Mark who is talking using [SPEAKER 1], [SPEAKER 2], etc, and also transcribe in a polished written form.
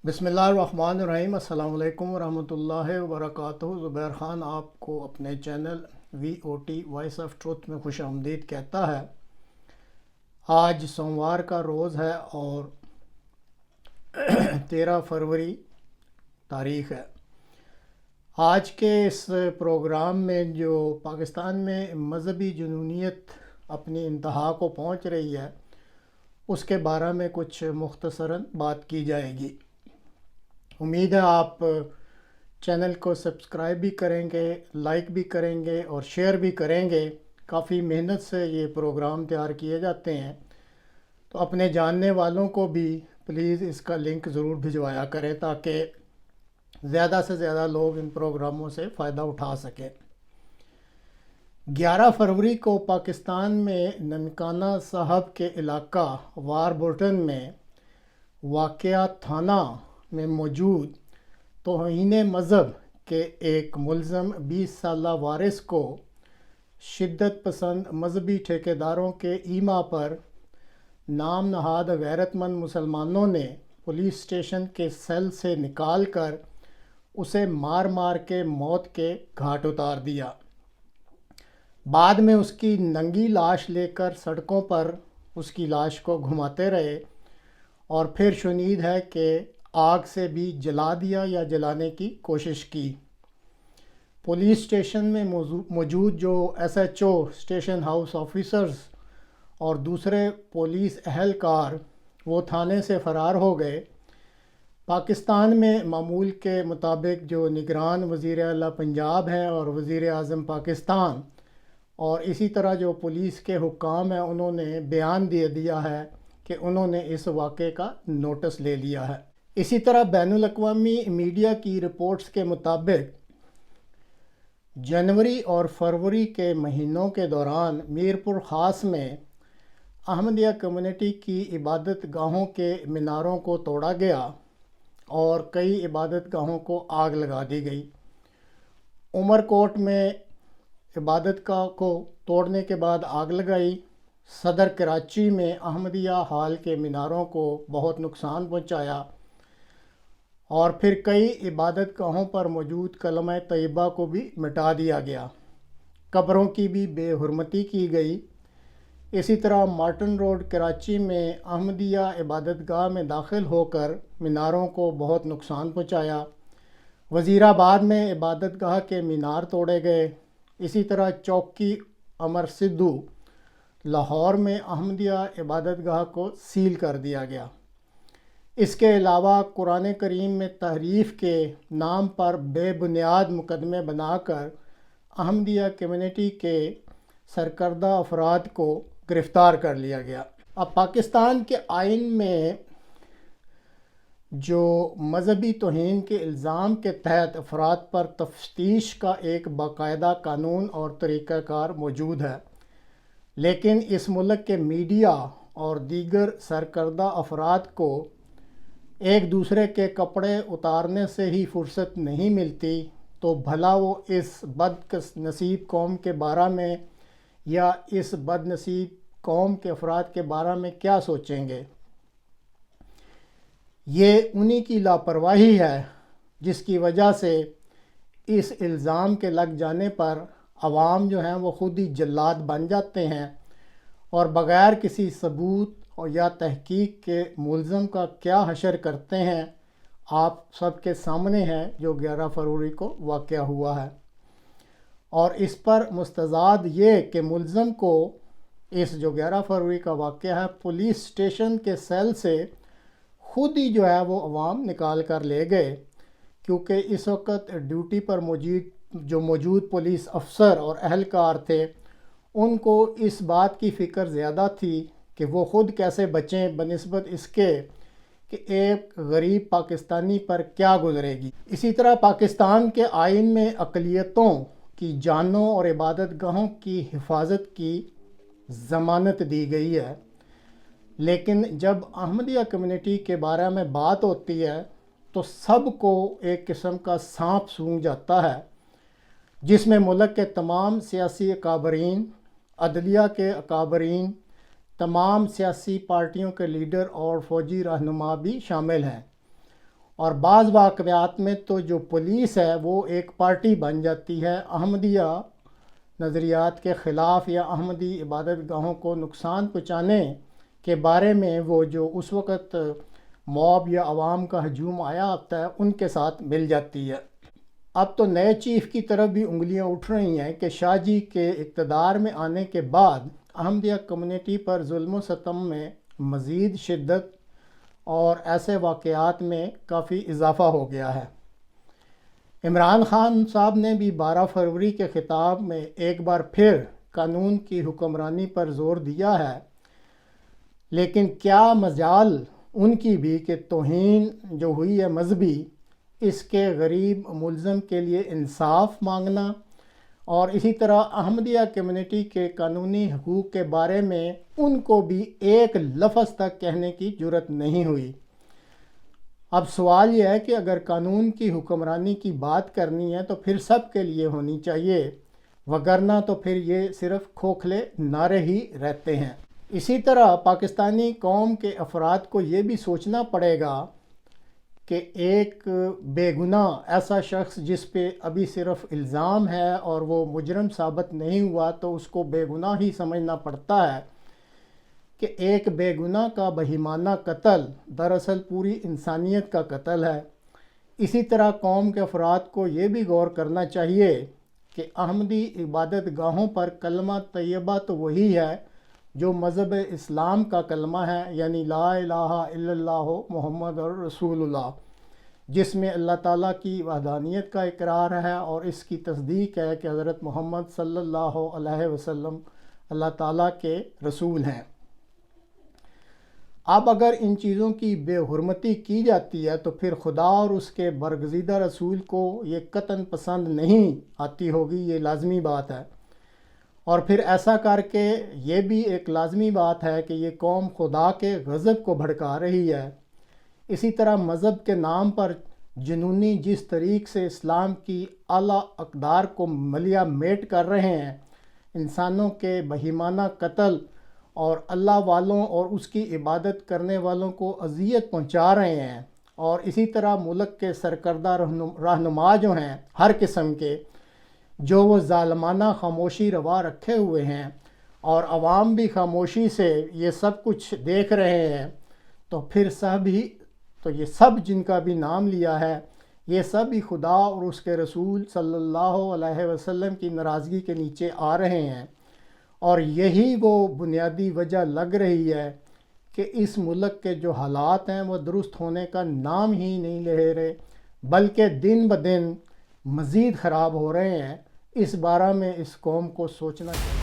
[SPEAKER 1] بسم اللہ الرحمن الرحیم۔ السلام علیکم ورحمۃ اللہ وبرکاتہ۔ زبیر خان آپ کو اپنے channel VOT voice of truth میں خوش آمدید کہتا ہے۔ آج سوموار کا روز ہے اور 13 فروری تاریخ ہے۔ آج کے اس پروگرام میں جو پاکستان میں مذہبی جنونیت اپنی انتہا کو پہنچ رہی ہے اس کے بارے میں کچھ مختصراً بات کی جائے گی۔ امید ہے آپ چینل کو سبسکرائب بھی کریں گے، لائک بھی کریں گے اور شیئر بھی کریں گے۔ کافی محنت سے یہ پروگرام تیار کیے جاتے ہیں، تو اپنے جاننے والوں کو بھی پلیز اس کا لنک ضرور بھجوایا کریں تاکہ زیادہ سے زیادہ لوگ ان پروگراموں سے فائدہ اٹھا سکیں۔ 11 فروری کو پاکستان میں ننکانہ صاحب کے علاقہ واربورٹن میں واقع تھانہ میں موجود توہین مذہب کے ایک ملزم 20 سالہ وارث کو شدت پسند مذہبی ٹھیکیداروں کے ایما پر نام نہاد غیرت مند مسلمانوں نے پولیس اسٹیشن کے سیل سے نکال کر اسے مار مار کے موت کے گھاٹ اتار دیا۔ بعد میں اس کی ننگی لاش لے کر سڑکوں پر اس کی لاش کو گھماتے رہے اور پھر شنید ہے کہ آگ سے بھی جلا دیا یا جلانے کی کوشش کی۔ پولیس اسٹیشن میں موجود جو SHO اسٹیشن ہاؤس آفیسرز اور دوسرے پولیس اہلکار وہ تھانے سے فرار ہو گئے۔ پاکستان میں معمول کے مطابق جو نگران وزیر اعلیٰ پنجاب ہیں اور وزیر اعظم پاکستان اور اسی طرح جو پولیس کے حکام ہیں انہوں نے بیان دے دیا ہے کہ انہوں نے اس واقعے کا نوٹس لے لیا ہے۔ اسی طرح بین الاقوامی میڈیا کی رپورٹس کے مطابق جنوری اور فروری کے مہینوں کے دوران میرپور خاص میں احمدیہ کمیونٹی کی عبادت گاہوں کے میناروں کو توڑا گیا اور کئی عبادت گاہوں کو آگ لگا دی گئی۔ عمرکوٹ میں عبادت گاہ کو توڑنے کے بعد آگ لگائی۔ صدر کراچی میں احمدیہ ہال کے میناروں کو بہت نقصان پہنچایا اور پھر کئی عبادت گاہوں پر موجود کلمہ طیبہ کو بھی مٹا دیا گیا۔ قبروں کی بھی بے حرمتی کی گئی۔ اسی طرح مارٹن روڈ کراچی میں احمدیہ عبادت گاہ میں داخل ہو کر میناروں کو بہت نقصان پہنچایا۔ وزیر آباد میں عبادت گاہ کے مینار توڑے گئے۔ اسی طرح چوکی امر سدھو لاہور میں احمدیہ عبادت گاہ کو سیل کر دیا گیا۔ اس کے علاوہ قرآن کریم میں تحریف کے نام پر بے بنیاد مقدمے بنا کر احمدیہ کمیونٹی کے سرکردہ افراد کو گرفتار کر لیا گیا۔ اب پاکستان کے آئین میں جو مذہبی توہین کے الزام کے تحت افراد پر تفتیش کا ایک باقاعدہ قانون اور طریقہ کار موجود ہے، لیکن اس ملک کے میڈیا اور دیگر سرکردہ افراد کو ایک دوسرے کے کپڑے اتارنے سے ہی فرصت نہیں ملتی، تو بھلا وہ اس بد نصیب قوم کے بارے میں یا اس بد نصیب قوم کے افراد کے بارے میں کیا سوچیں گے؟ یہ انہی کی لاپرواہی ہے جس کی وجہ سے اس الزام کے لگ جانے پر عوام جو ہیں وہ خود ہی جلاد بن جاتے ہیں اور بغیر کسی ثبوت اور یا تحقیق کے ملزم کا کیا حشر کرتے ہیں آپ سب کے سامنے ہے جو 11 فروری کو واقع ہوا ہے۔ اور اس پر مستزاد یہ کہ ملزم کو اس جو 11 فروری کا واقعہ ہے پولیس اسٹیشن کے سیل سے خود ہی جو ہے وہ عوام نکال کر لے گئے، کیونکہ اس وقت ڈیوٹی پر موجود پولیس افسر اور اہلکار تھے، ان کو اس بات کی فکر زیادہ تھی کہ وہ خود کیسے بچیں بنسبت اس کے کہ ایک غریب پاکستانی پر کیا گزرے گی۔ اسی طرح پاکستان کے آئین میں اقلیتوں کی جانوں اور عبادت گاہوں کی حفاظت کی ضمانت دی گئی ہے، لیکن جب احمدیہ کمیونٹی کے بارے میں بات ہوتی ہے تو سب کو ایک قسم کا سانپ سونگھ جاتا ہے، جس میں ملک کے تمام سیاسی اکابرین، عدلیہ کے اکابرین، تمام سیاسی پارٹیوں کے لیڈر اور فوجی رہنما بھی شامل ہیں۔ اور بعض واقعات میں تو جو پولیس ہے وہ ایک پارٹی بن جاتی ہے احمدیہ نظریات کے خلاف یا احمدی عبادت گاہوں کو نقصان پہنچانے کے بارے میں وہ جو اس وقت موب یا عوام کا ہجوم آیا ہوتا ہے ان کے ساتھ مل جاتی ہے۔ اب تو نئے چیف کی طرف بھی انگلیاں اٹھ رہی ہیں کہ شاہ جی کے اقتدار میں آنے کے بعد احمدیہ کمیونٹی پر ظلم و ستم میں مزید شدت اور ایسے واقعات میں کافی اضافہ ہو گیا ہے۔ عمران خان صاحب نے بھی 12 فروری کے خطاب میں ایک بار پھر قانون کی حکمرانی پر زور دیا ہے، لیکن کیا مجال ان کی بھی کہ توہین جو ہوئی ہے مذہبی، اس کے غریب ملزم کے لیے انصاف مانگنا، اور اسی طرح احمدیہ کمیونٹی کے قانونی حقوق کے بارے میں ان کو بھی ایک لفظ تک کہنے کی جرت نہیں ہوئی۔ اب سوال یہ ہے کہ اگر قانون کی حکمرانی کی بات کرنی ہے تو پھر سب کے لیے ہونی چاہیے، وگرنہ تو پھر یہ صرف کھوکھلے نعرے ہی رہتے ہیں۔ اسی طرح پاکستانی قوم کے افراد کو یہ بھی سوچنا پڑے گا کہ ایک بے گناہ ایسا شخص جس پہ ابھی صرف الزام ہے اور وہ مجرم ثابت نہیں ہوا تو اس کو بے گناہ ہی سمجھنا پڑتا ہے کہ ایک بے گناہ کا بہیمانہ قتل دراصل پوری انسانیت کا قتل ہے۔ اسی طرح قوم کے افراد کو یہ بھی غور کرنا چاہیے کہ احمدی عبادت گاہوں پر کلمہ طیبہ تو وہی ہے جو مذہب اسلام کا کلمہ ہے، یعنی لا الہ الا اللہ محمد رسول اللہ، جس میں اللہ تعالیٰ کی وحدانیت کا اقرار ہے اور اس کی تصدیق ہے کہ حضرت محمد صلی اللہ علیہ وسلم اللہ تعالیٰ کے رسول ہیں۔ اب اگر ان چیزوں کی بے حرمتی کی جاتی ہے تو پھر خدا اور اس کے برگزیدہ رسول کو یہ قطعاً پسند نہیں آتی ہوگی، یہ لازمی بات ہے۔ اور پھر ایسا کر کے یہ بھی ایک لازمی بات ہے کہ یہ قوم خدا کے غضب کو بھڑکا رہی ہے۔ اسی طرح مذہب کے نام پر جنونی جس طریق سے اسلام کی اعلیٰ اقدار کو ملیہ میٹ کر رہے ہیں، انسانوں کے بہیمانہ قتل اور اللہ والوں اور اس کی عبادت کرنے والوں کو اذیت پہنچا رہے ہیں، اور اسی طرح ملک کے سرکردہ رہنما جو ہیں ہر قسم کے، جو وہ ظالمانہ خاموشی روا رکھے ہوئے ہیں اور عوام بھی خاموشی سے یہ سب کچھ دیکھ رہے ہیں، تو پھر یہ سب جن کا بھی نام لیا ہے، یہ سب ہی خدا اور اس کے رسول صلی اللہ علیہ وسلم کی ناراضگی کے نیچے آ رہے ہیں۔ اور یہی وہ بنیادی وجہ لگ رہی ہے کہ اس ملک کے جو حالات ہیں وہ درست ہونے کا نام ہی نہیں لے رہے، بلکہ دن بدن مزید خراب ہو رہے ہیں۔ اس بارے میں اس قوم کو سوچنا چاہیے۔